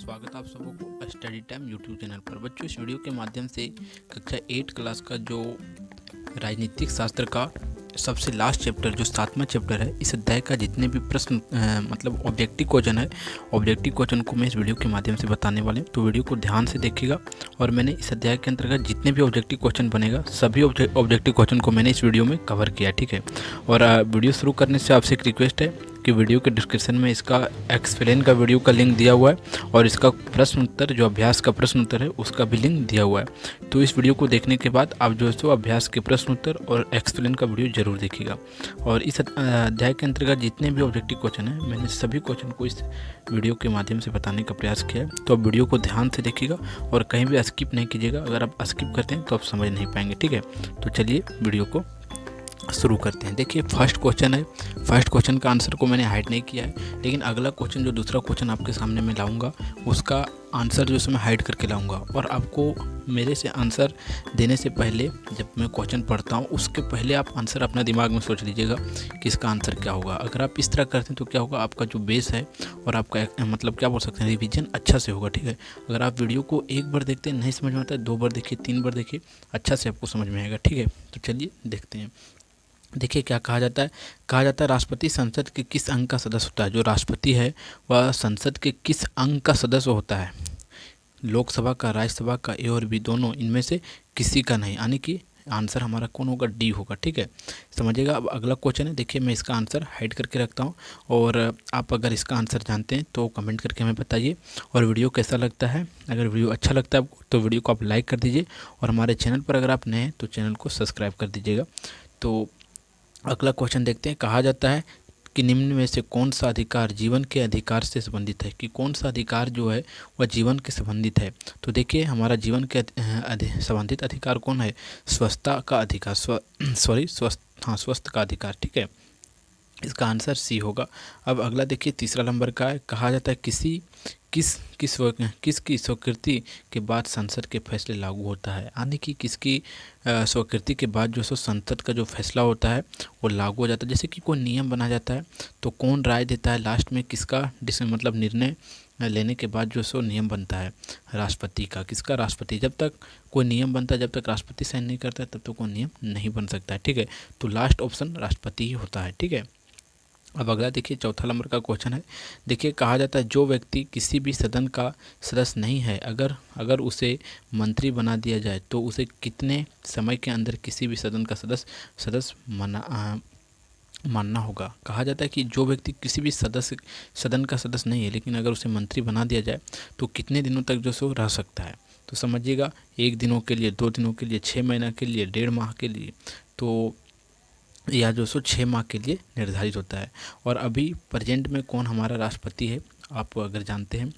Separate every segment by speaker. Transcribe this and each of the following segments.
Speaker 1: स्वागत है आप सबों को स्टडी टाइम यूट्यूब चैनल पर। बच्चों, इस वीडियो के माध्यम से कक्षा 8 क्लास का जो राजनीतिक शास्त्र का सबसे लास्ट चैप्टर जो 7वां चैप्टर है, इस अध्याय का जितने भी प्रश्न मतलब ऑब्जेक्टिव क्वेश्चन है, ऑब्जेक्टिव क्वेश्चन को मैं इस वीडियो के माध्यम से बताने वाले हूँ। तो वीडियो को ध्यान से देखिएगा। और मैंने इस अध्याय के अंतर्गत जितने भी ऑब्जेक्टिव क्वेश्चन बनेगा, सभी ऑब्जेक्टिव क्वेश्चन को मैंने इस वीडियो में कवर किया, ठीक है। और वीडियो शुरू करने से आपसे एक रिक्वेस्ट है कि वीडियो के डिस्क्रिप्शन में इसका एक्सप्लेन का वीडियो का लिंक दिया हुआ है और इसका प्रश्न उत्तर जो अभ्यास का प्रश्न उत्तर है उसका भी लिंक दिया हुआ है। तो इस वीडियो को देखने के बाद आप जो है सो अभ्यास के प्रश्न उत्तर और एक्सप्लेन का वीडियो जरूर देखिएगा। और इस अध्याय के अंतर्गत जितने भी ऑब्जेक्टिव क्वेश्चन हैं, मैंने सभी क्वेश्चन को इस वीडियो के माध्यम से बताने का प्रयास किया है। तो आप वीडियो को ध्यान से देखिएगा और कहीं भी स्किप नहीं कीजिएगा। अगर आप स्किप करते हैं तो आप समझ नहीं पाएंगे, ठीक है। तो चलिए वीडियो को शुरू करते हैं। देखिए, फर्स्ट क्वेश्चन है। फर्स्ट क्वेश्चन का आंसर को मैंने हाइड नहीं किया है, लेकिन अगला क्वेश्चन जो दूसरा क्वेश्चन आपके सामने मैं लाऊंगा उसका आंसर जो मैं हाइड करके लाऊंगा। और आपको मेरे से आंसर देने से पहले, जब मैं क्वेश्चन पढ़ता हूँ उसके पहले आप आंसर अपना दिमाग में सोच लीजिएगा कि इसका आंसर क्या होगा। अगर आप इस तरह करते हैं तो क्या होगा, आपका जो बेस है और आपका मतलब क्या बोल सकते हैं, रिवीजन अच्छा से होगा, ठीक है। अगर आप वीडियो को एक बार देखते हैं नहीं समझ में आता है, 2 बार देखिए, 3 बार देखिए, अच्छा से आपको समझ में आएगा, ठीक है। तो चलिए देखते हैं। देखिए क्या कहा जाता है राष्ट्रपति संसद के किस अंग का सदस्य होता है। जो राष्ट्रपति है वह संसद के किस अंग का सदस्य होता है। लोकसभा का, राज्यसभा का, ए और बी दोनों, इनमें से किसी का नहीं, यानी कि आंसर हमारा कौन होगा, डी होगा, ठीक है। समझिएगा। अब अगला क्वेश्चन है। देखिए, मैं इसका आंसर हाइड करके रखता हूँ और आप अगर इसका आंसर जानते हैं तो कमेंट करके हमें बताइए। और वीडियो कैसा लगता है, अगर वीडियो अच्छा लगता है आपको तो वीडियो को आप लाइक कर दीजिए। और हमारे चैनल पर अगर आप नए हैं तो चैनल को सब्सक्राइब कर दीजिएगा। तो अगला क्वेश्चन देखते हैं। कहा जाता है कि निम्न में से कौन सा अधिकार जीवन के अधिकार से संबंधित है, कि कौन सा अधिकार जो है वह जीवन के संबंधित है। तो देखिए, हमारा जीवन के संबंधित अधिकार कौन है, स्वस्थता का अधिकार, स्वस्थ का अधिकार, ठीक है। इसका आंसर सी होगा। अब अगला देखिए, तीसरा नंबर का है। कहा जाता है किसकी स्वीकृति के बाद संसद के फैसले लागू होता है, यानी कि किसकी स्वीकृति के बाद जो सो संसद का जो फैसला होता है वो लागू हो जाता है। जैसे कि कोई नियम बना जाता है तो कौन राय देता है लास्ट में, किसका मतलब निर्णय लेने के बाद जो सो नियम बनता है, राष्ट्रपति का। किसका, राष्ट्रपति। जब तक कोई नियम बनता है, जब तक राष्ट्रपति साइन नहीं करता है तब तक कोई नियम नहीं बन सकता है, ठीक है। तो लास्ट ऑप्शन राष्ट्रपति ही होता है, ठीक है। अब अगला देखिए, चौथा नंबर का क्वेश्चन है। देखिए, कहा जाता है जो व्यक्ति किसी भी सदन का सदस्य नहीं है, अगर उसे मंत्री बना दिया जाए तो उसे कितने समय के अंदर किसी भी सदन का सदस्य मानना होगा। कहा जाता है कि जो व्यक्ति किसी भी सदन का सदस्य नहीं है, लेकिन अगर उसे मंत्री बना दिया जाए तो कितने दिनों तक जो सो रह सकता है। तो समझिएगा, 1 दिनों के लिए, 2 दिनों के लिए, 6 महीना के लिए, 1.5 माह के लिए, तो या जो सो 6 माह के लिए निर्धारित होता है। और अभी प्रेजेंट में कौन हमारा राष्ट्रपति है, आप अगर जानते हैं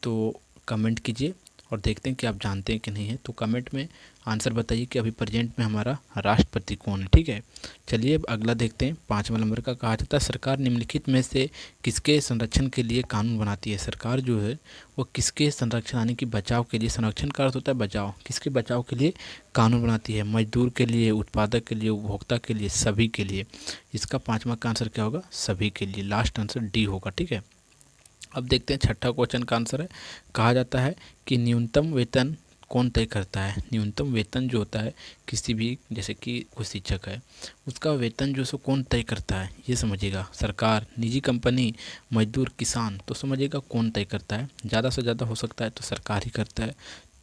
Speaker 1: तो कमेंट कीजिए और देखते हैं कि आप जानते हैं कि नहीं है। तो कमेंट में आंसर बताइए कि अभी प्रेजेंट में हमारा राष्ट्रपति कौन है, ठीक है। चलिए अब अगला देखते हैं। 5वां नंबर का कहा जाता है सरकार निम्नलिखित में से किसके संरक्षण के लिए कानून बनाती है। सरकार जो है वो किसके संरक्षण, यानी कि बचाव के लिए, संरक्षण का अर्थ होता है बचाव, किसके बचाव के लिए कानून बनाती है। मजदूर के लिए, उत्पादक के लिए, उपभोक्ता के लिए, सभी के लिए। इसका 5वां का आंसर क्या होगा, सभी के लिए। लास्ट आंसर डी होगा, ठीक है। अब देखते हैं छठा क्वेश्चन का आंसर है। कहा जाता है कि न्यूनतम वेतन कौन तय करता है। न्यूनतम वेतन जो होता है किसी भी, जैसे कि कोई शिक्षक है, उसका वेतन जो सो कौन तय करता है, ये समझिएगा। सरकार, निजी कंपनी, मजदूर, किसान। तो समझिएगा कौन तय करता है। ज़्यादा से ज़्यादा हो सकता है तो सरकार ही करता है,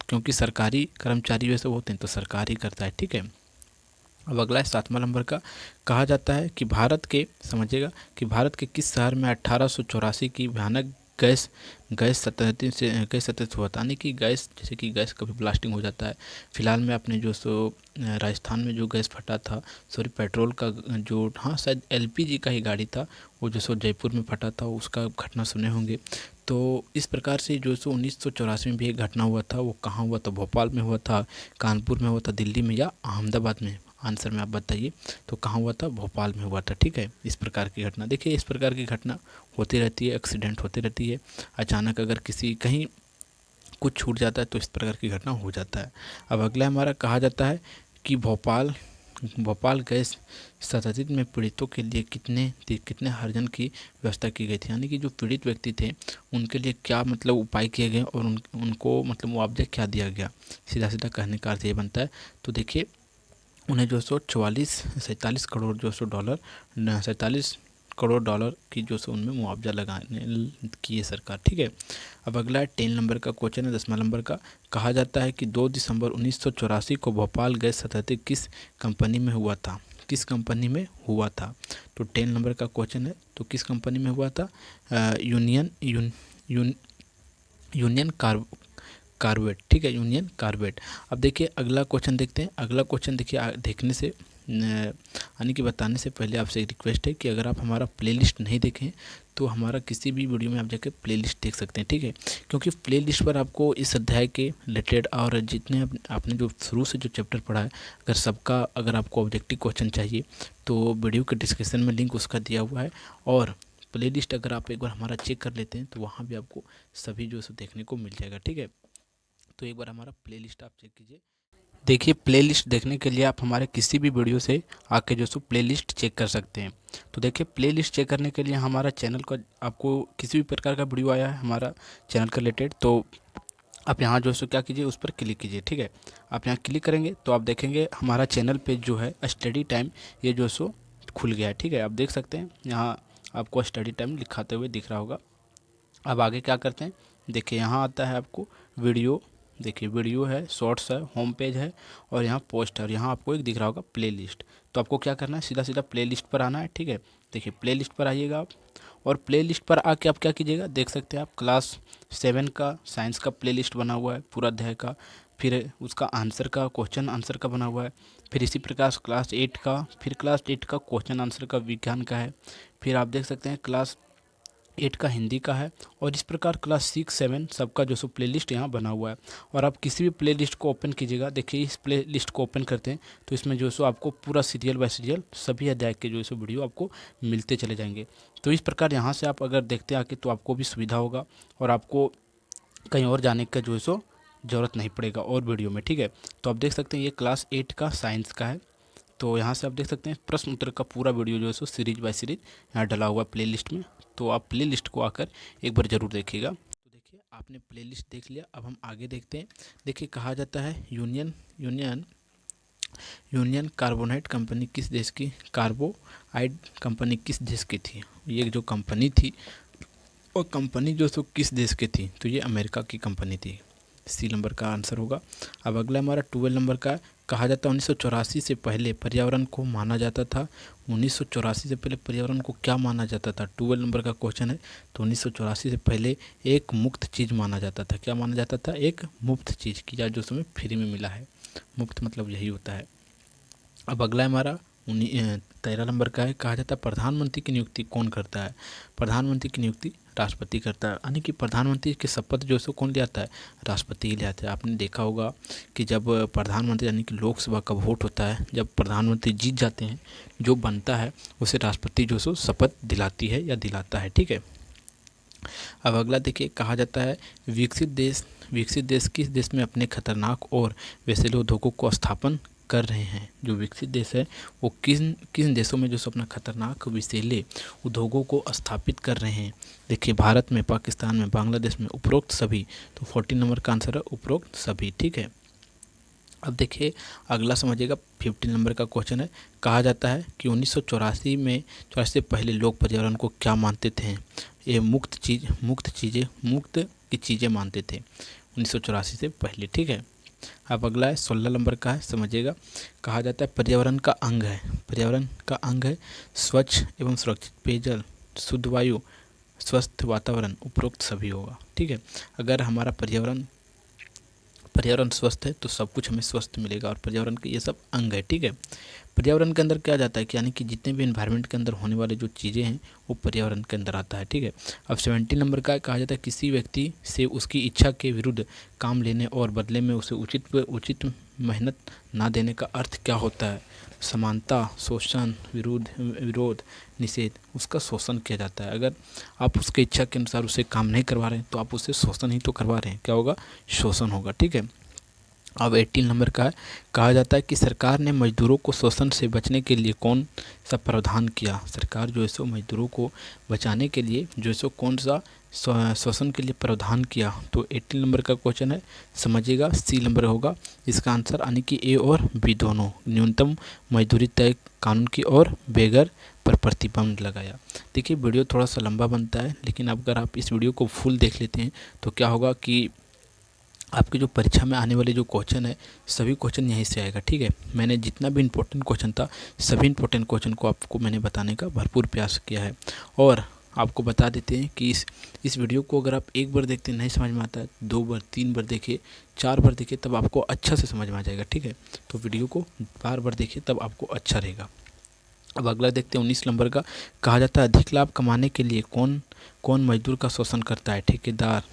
Speaker 1: क्योंकि सरकारी कर्मचारी वैसे होते हैं तो सरकार ही करता है, ठीक है। अब अगला है 7वां नंबर का। कहा जाता है कि भारत के, समझिएगा, कि भारत के किस शहर में 1884 की भयानक गैस सतत हुआ था, यानी कि गैस, जैसे कि गैस कभी ब्लास्टिंग हो जाता है। फिलहाल में अपने जो सो राजस्थान में जो गैस फटा था, सॉरी पेट्रोल का जो, हाँ शायद एलपीजी का ही गाड़ी था, वो जो सो जयपुर में फटा था, उसका घटना सुने होंगे। तो इस प्रकार से जो सो 1984 में भी एक घटना हुआ था। वो कहाँ हुआ था, भोपाल में हुआ था, कानपुर में हुआ था, दिल्ली में या अहमदाबाद में। आंसर में आप बताइए। तो कहाँ हुआ था, भोपाल में हुआ था, ठीक है। इस प्रकार की घटना, देखिए इस प्रकार की घटना होती रहती है, एक्सीडेंट होती रहती है। अचानक अगर किसी कहीं कुछ छूट जाता है तो इस प्रकार की घटना हो जाता है। अब अगला हमारा, कहा जाता है कि भोपाल भोपाल गैस शताब्दी में पीड़ितों के लिए कितने हर्जन की व्यवस्था की गई थी, यानी कि जो पीड़ित व्यक्ति थे उनके लिए क्या मतलब उपाय किए गए और उनको मतलब मुआवजा क्या दिया गया। सीधा सीधा कहने का अर्थ ये बनता है। तो देखिए उन्हें जो सौ 47 करोड़ जो सौ डॉलर 47 करोड़ डॉलर की जो सो उनमें मुआवजा लगाने की है सरकार। ठीक है, अब अगला है 10 नंबर का क्वेश्चन है, 10वां नंबर का। कहा जाता है कि 2 दिसंबर 1984 को भोपाल गैस शताब्दी किस कंपनी में हुआ था, किस कंपनी में हुआ था। तो 10 नंबर का क्वेश्चन है, तो किस कंपनी में हुआ था, यूनियन कार्बेट। ठीक है, यूनियन कार्बेट। अब देखिए अगला क्वेश्चन देखते हैं। अगला क्वेश्चन देखिए देखने से यानी कि बताने से पहले आपसे एक रिक्वेस्ट है कि अगर आप हमारा प्लेलिस्ट नहीं देखें तो हमारा किसी भी वीडियो में आप जाकर प्लेलिस्ट देख सकते हैं। ठीक है, क्योंकि प्लेलिस्ट पर आपको इस अध्याय के रिलेटेड और जितने आपने जो शुरू से जो चैप्टर पढ़ा है अगर आपको ऑब्जेक्टिव क्वेश्चन चाहिए तो वीडियो के डिस्क्रिप्शन में लिंक उसका दिया हुआ है। और प्लेलिस्ट अगर आप एक बार हमारा चेक कर लेते हैं तो वहाँ भी आपको सभी जो है देखने को मिल जाएगा। ठीक है, तो एक बार हमारा प्लेलिस्ट आप चेक कीजिए। देखिए प्लेलिस्ट देखने के लिए आप हमारे किसी भी वीडियो से आके जो सो प्लेलिस्ट चेक कर सकते हैं। तो देखिए प्लेलिस्ट चेक करने के लिए हमारा चैनल का आपको किसी भी प्रकार का वीडियो आया है हमारा चैनल के रिलेटेड तो आप यहाँ जो सो क्या कीजिए उस पर क्लिक कीजिए। ठीक है, आप यहाँ क्लिक करेंगे तो आप देखेंगे हमारा चैनल पे जो है स्टडी टाइम ये जो सो खुल गया है। ठीक है, आप देख सकते हैं यहाँ आपको स्टडी टाइम लिखाते हुए दिख रहा होगा। अब आगे क्या करते हैं, देखिए यहाँ आता है आपको वीडियो। देखिए वीडियो है, शॉर्ट्स है, होम पेज है और यहाँ पोस्ट है और यहाँ आपको एक दिख रहा होगा प्लेलिस्ट। तो आपको क्या करना है, सीधा सीधा प्लेलिस्ट पर आना है। ठीक है, देखिए प्लेलिस्ट पर आइएगा आप और प्लेलिस्ट पर आके आप क्या कीजिएगा, देख सकते हैं आप क्लास 7 का साइंस का प्लेलिस्ट बना हुआ है पूरा अध्याय का, फिर उसका आंसर का क्वेश्चन आंसर का बना हुआ है, फिर इसी प्रकार क्लास 8 का, फिर क्लास 8 का क्वेश्चन आंसर का विज्ञान का है, फिर आप देख सकते हैं क्लास 8 का हिंदी का है और इस प्रकार क्लास 6 7 सबका जो सो प्लेलिस्ट यहाँ बना हुआ है। और आप किसी भी प्लेलिस्ट को ओपन कीजिएगा, देखिए इस प्लेलिस्ट को ओपन करते हैं तो इसमें जो सो आपको पूरा सीरियल बाय सीरियल सभी अध्याय के जो सो वीडियो आपको मिलते चले जाएंगे। तो इस प्रकार यहाँ से आप अगर देखते आके तो आपको भी सुविधा होगा और आपको कहीं और जाने का जो है सो ज़रूरत नहीं पड़ेगा और वीडियो में। ठीक है, तो आप देख सकते हैं ये क्लास 8 का साइंस का है। तो यहाँ से आप देख सकते हैं प्रश्न उत्तर का पूरा वीडियो जो है सो सीरीज बाय सीरीज यहाँ डला हुआ है प्लेलिस्ट में। तो आप प्लेलिस्ट को आकर एक बार ज़रूर देखिएगा। तो देखिए आपने प्लेलिस्ट देख लिया, अब हम आगे देखते हैं। देखिए कहा जाता है यूनियन कार्बोनेट कंपनी किस देश की, कार्बोआइड कंपनी किस देश की थी। ये जो कंपनी थी और कंपनी जो सो किस देश की थी, तो ये अमेरिका की कंपनी थी। सी नंबर का आंसर होगा। अब अगला हमारा 12 नंबर का। कहा जाता है 1984 से पहले पर्यावरण को माना जाता था। 1984 से पहले पर्यावरण को क्या माना जाता था, 12 नंबर का क्वेश्चन है। तो 1984 से पहले एक मुफ्त चीज़ माना जाता था। क्या माना जाता था, एक मुफ्त चीज़ की या जो समय फ्री में मिला है। मुफ्त मतलब यही होता है। अब अगला हमारा 13 नंबर का है। कहा जाता है प्रधानमंत्री की नियुक्ति कौन करता है। प्रधानमंत्री की नियुक्ति राष्ट्रपति करता है, यानी कि प्रधानमंत्री की शपथ जो है कौन ले आता है, राष्ट्रपति ही ले आता है। आपने देखा होगा कि जब प्रधानमंत्री यानी कि लोकसभा का वोट होता है, जब प्रधानमंत्री जीत जाते हैं जो बनता है उसे राष्ट्रपति जो सो शपथ दिलाती है या दिलाता है। ठीक है, अब अगला देखिए कहा जाता है विकसित देश किस देश में अपने खतरनाक और वैसेले उद्योगों को स्थापन कर रहे हैं। जो विकसित देश है वो किन देशों में जो अपना खतरनाक विषैले उद्योगों को स्थापित कर रहे हैं। देखिए भारत में, पाकिस्तान में, बांग्लादेश में, उपरोक्त सभी। तो 14 नंबर का आंसर है उपरोक्त सभी। ठीक है, अब देखिए अगला समझिएगा 15 नंबर का क्वेश्चन है। कहा जाता है कि 1984 से पहले लोग पर्यावरण को क्या मानते थे, ये मुक्त की चीज़ें मानते थे 1984 से पहले। ठीक है, अब अगला है 16 नंबर का है, समझिएगा। कहा जाता है पर्यावरण का अंग है स्वच्छ एवं सुरक्षित पेयजल, शुद्ध वायु, स्वस्थ वातावरण, उपरोक्त सभी होगा। ठीक है, अगर हमारा पर्यावरण स्वस्थ है तो सब कुछ हमें स्वस्थ मिलेगा और पर्यावरण के ये सब अंग है। ठीक है, पर्यावरण के अंदर क्या जाता है कि यानी कि जितने भी एनवायरनमेंट के अंदर होने वाले जो चीज़ें हैं वो पर्यावरण के अंदर आता है। ठीक है, अब 17 नंबर का कहा जाता है किसी व्यक्ति से उसकी इच्छा के विरुद्ध काम लेने और बदले में उसे उचित मेहनत ना देने का अर्थ क्या होता है। समानता, शोषण, विरोध, निषेध, उसका शोषण किया जाता है। अगर आप उसके इच्छा के अनुसार उसे काम नहीं करवा रहे हैं तो आप उससे शोषण ही तो करवा रहे हैं, क्या होगा, शोषण होगा। ठीक है, अब 18 नंबर का है, कहा जाता है कि सरकार ने मजदूरों को शोषण से बचने के लिए कौन सा प्रावधान किया। सरकार जो है सो मजदूरों को बचाने के लिए जो है सो कौन सा शोषण के लिए प्रावधान किया। तो 18 नंबर का क्वेश्चन है, समझिएगा सी नंबर होगा इसका आंसर, यानी कि ए और बी दोनों। न्यूनतम मजदूरी तय कानून की और बेघर पर प्रतिबंध लगाया। देखिए वीडियो थोड़ा सा लंबा बनता है, लेकिन अगर आप इस वीडियो को फुल देख लेते हैं तो क्या होगा कि आपके जो परीक्षा में आने वाले जो क्वेश्चन है सभी क्वेश्चन यहीं से आएगा। ठीक है, मैंने जितना भी इम्पोर्टेंट क्वेश्चन था सभी इम्पोर्टेंट क्वेश्चन को आपको मैंने बताने का भरपूर प्रयास किया है। और आपको बता देते हैं कि इस वीडियो को अगर आप एक बार देखते नहीं समझ में आता है, 2 बार 3 बार देखिए, 4 बार देखिए, तब आपको अच्छा से समझ में आ जाएगा। ठीक है, तो वीडियो को बार बार देखिए तब आपको अच्छा रहेगा। अब अगला देखते हैं 19 नंबर का, कहा जाता है अधिक लाभ कमाने के लिए कौन कौन मजदूर का शोषण करता है। ठेकेदार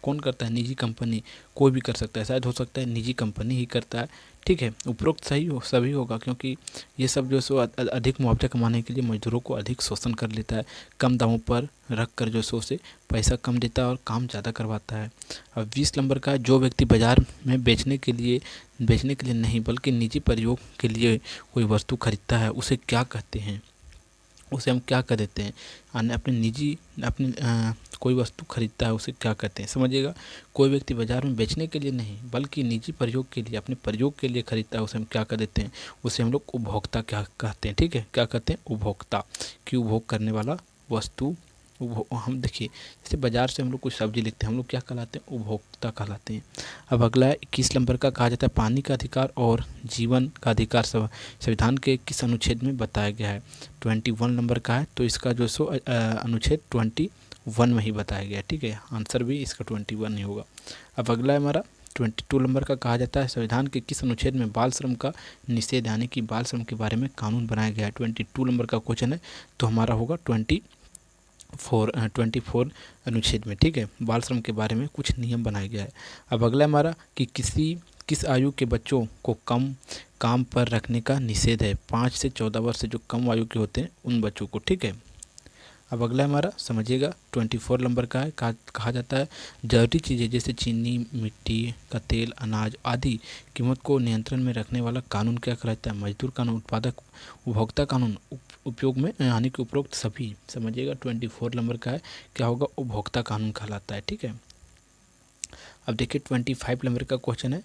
Speaker 1: कौन करता है, निजी कंपनी, कोई भी कर सकता है, शायद हो सकता है निजी कंपनी ही करता है। ठीक है, उपरोक्त सही हो सभी होगा, क्योंकि ये सब जो सो अधिक मुआवजा कमाने के लिए मजदूरों को अधिक शोषण कर लेता है, कम दामों पर रख कर जो सो उसे पैसा कम देता है और काम ज़्यादा करवाता है। अब 20 नंबर का, जो व्यक्ति बाजार में बेचने के लिए नहीं बल्कि निजी प्रयोग के लिए कोई वस्तु खरीदता है उसे क्या कहते हैं, उसे हम क्या कह देते हैं। अपने निजी कोई वस्तु खरीदता है उसे क्या कहते हैं, समझिएगा। कोई व्यक्ति बाजार में बेचने के लिए नहीं बल्कि निजी प्रयोग के लिए, अपने प्रयोग के लिए खरीदता है उसे हम क्या कह देते हैं, उसे हम लोग उपभोक्ता क्या कहते हैं। ठीक है, क्या कहते हैं, उपभोक्ता, कि उपभोग करने वाला वस्तु। हम देखिए जैसे बाजार से हम लोग कुछ सब्जी लेते हैं, हम लोग क्या कहलाते हैं, उपभोक्ता कहलाते हैं। अब अगला है 21 नंबर का, कहा जाता है पानी का अधिकार और जीवन का अधिकार संविधान के किस अनुच्छेद में बताया गया है। 21 नंबर का है, तो इसका जो सो अनुच्छेद 21 में ही बताया गया है। ठीक है, आंसर भी इसका 21 ही होगा। अब अगला है हमारा 22 नंबर का, कहा जाता है संविधान के किस अनुच्छेद में बाल श्रम का निषेध, यानी कि बाल श्रम के बारे में कानून बनाया गया है। 22 नंबर का क्वेश्चन है, तो हमारा होगा 24 अनुच्छेद में। ठीक है, बाल श्रम के बारे में कुछ नियम बनाया गया है। अब अगला हमारा कि किस आयु के बच्चों को कम काम पर रखने का निषेध है। 5 से 14 वर्ष से जो कम आयु के होते हैं उन बच्चों को। ठीक है, अब अगला हमारा समझिएगा 24 नंबर का है, कहा जाता है जरूरी चीज़ें जैसे चीनी, मिट्टी का तेल, अनाज आदि कीमत को नियंत्रण में रखने वाला कानून क्या कहलाता है। मजदूर कानून, उत्पादक उपभोक्ता कानून, उपयोग में यानी कि उपरोक्त सभी। समझिएगा 24 नंबर का है, क्या होगा, उपभोक्ता कानून कहलाता है। ठीक है, अब देखिए 25 नंबर का क्वेश्चन है,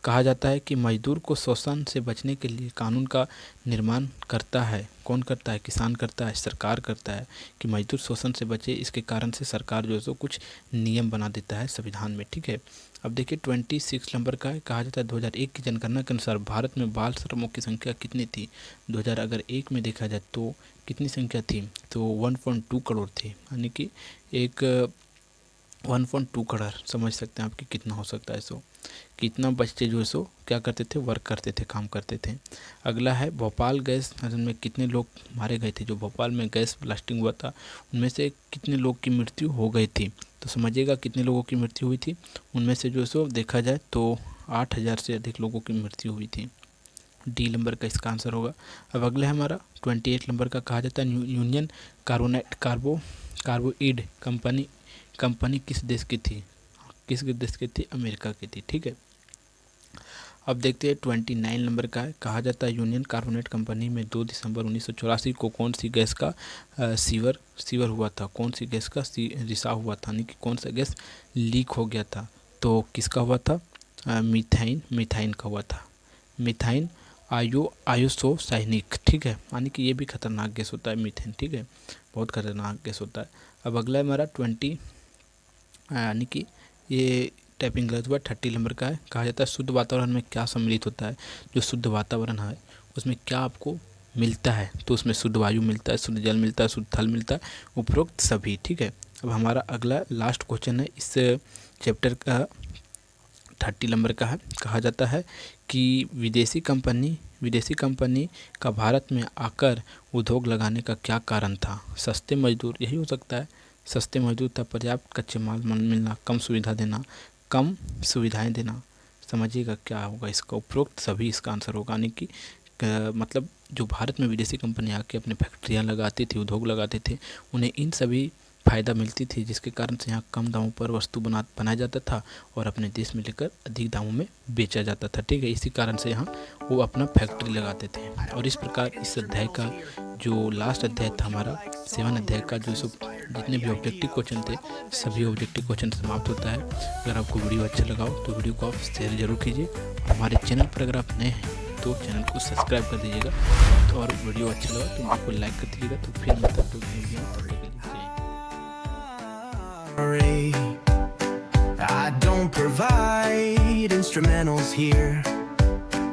Speaker 1: कहा जाता है कि मजदूर को शोषण से बचने के लिए कानून का निर्माण करता है, कौन करता है, किसान करता है, सरकार करता है, कि मजदूर शोषण से बचे, इसके कारण से सरकार जो है सो कुछ नियम बना देता है संविधान में। ठीक है, अब देखिए 26 नंबर का है, कहा जाता है 2001 की जनगणना के अनुसार भारत में बाल श्रमों की संख्या कितनी थी। 2001 में देखा जाए तो कितनी संख्या थी, तो 1.2 करोड़ थी, यानी कि एक 1.2 करोड़, समझ सकते हैं आप कि कितना हो सकता है। सो कितना बच्चे जो है सो क्या करते थे, वर्क करते थे, काम करते थे। अगला है भोपाल गैस में कितने लोग मारे गए थे। जो भोपाल में गैस ब्लास्टिंग हुआ था उनमें से कितने लोग की मृत्यु हो गई थी, तो समझिएगा कितने लोगों की मृत्यु हुई थी। उनमें से जो है सो देखा जाए तो 8,000 से अधिक लोगों की मृत्यु हुई थी। डी नंबर का इसका आंसर होगा। अब अगला है हमारा 28 नंबर का, कहा जाता है यूनियन कार्बाइड कंपनी किस देश की थी, किस देश की थी, अमेरिका की थी। ठीक है, अब देखते हैं 29 नंबर का है, कहा जाता है यूनियन कार्बाइड कंपनी में 2 दिसंबर 1984 को कौन सी गैस का सीवर हुआ था, कौन सी गैस का रिसाव हुआ था, यानी कि कौन सा गैस लीक हो गया था। तो किसका हुआ था, मीथाइन का हुआ था, मीथाइन आयोसोसाइनिक। ठीक है, यानी कि ये भी खतरनाक गैस होता है मीथेन। ठीक है, बहुत खतरनाक गैस होता है। अब अगला है हमारा 20, यानी कि ये टाइपिंग गलत हुआ, 30 नंबर का है, कहा जाता है शुद्ध वातावरण में क्या सम्मिलित होता है। जो शुद्ध वातावरण है उसमें क्या आपको मिलता है, तो उसमें शुद्ध वायु मिलता है, शुद्ध जल मिलता है, शुद्ध थल मिलता है, उपरोक्त सभी। ठीक है, अब हमारा अगला लास्ट क्वेश्चन है इस चैप्टर का, 30 नंबर का है, कहा जाता है कि विदेशी कंपनी का भारत में आकर उद्योग लगाने का क्या कारण था। सस्ते मजदूर, यही हो सकता है, सस्ते मजदूर था, पर्याप्त कच्चे माल मिलना, कम सुविधाएं देना। समझिएगा क्या होगा इसका, उपरोक्त सभी इसका आंसर होगा। यानी कि मतलब जो भारत में विदेशी कंपनी आके अपने फैक्ट्रियाँ लगाती थी, उद्योग लगाते थे, उन्हें इन सभी फ़ायदा मिलती थी, जिसके कारण से यहाँ कम दामों पर वस्तु बनाया जाता था और अपने देश में लेकर अधिक दामों में बेचा जाता था। ठीक है, इसी कारण से यहाँ वो अपना फैक्ट्री लगाते थे। और इस प्रकार इस अध्याय का जो लास्ट अध्याय था हमारा 7 अध्याय का, जो सब जितने भी ऑब्जेक्टिव क्वेश्चन थे सभी ऑब्जेक्टिव क्वेश्चन समाप्त होता है। अगर आपको वीडियो अच्छा लगा हो तो वीडियो को आप शेयर जरूर कीजिए। हमारे चैनल पर अगर आप नए हैं तो चैनल को सब्सक्राइब कर दीजिएगा, तो और वीडियो अच्छा लगा तो वीडियो को लाइक कर दीजिएगा। तो फिर मतलब तो
Speaker 2: I don't provide instrumentals here.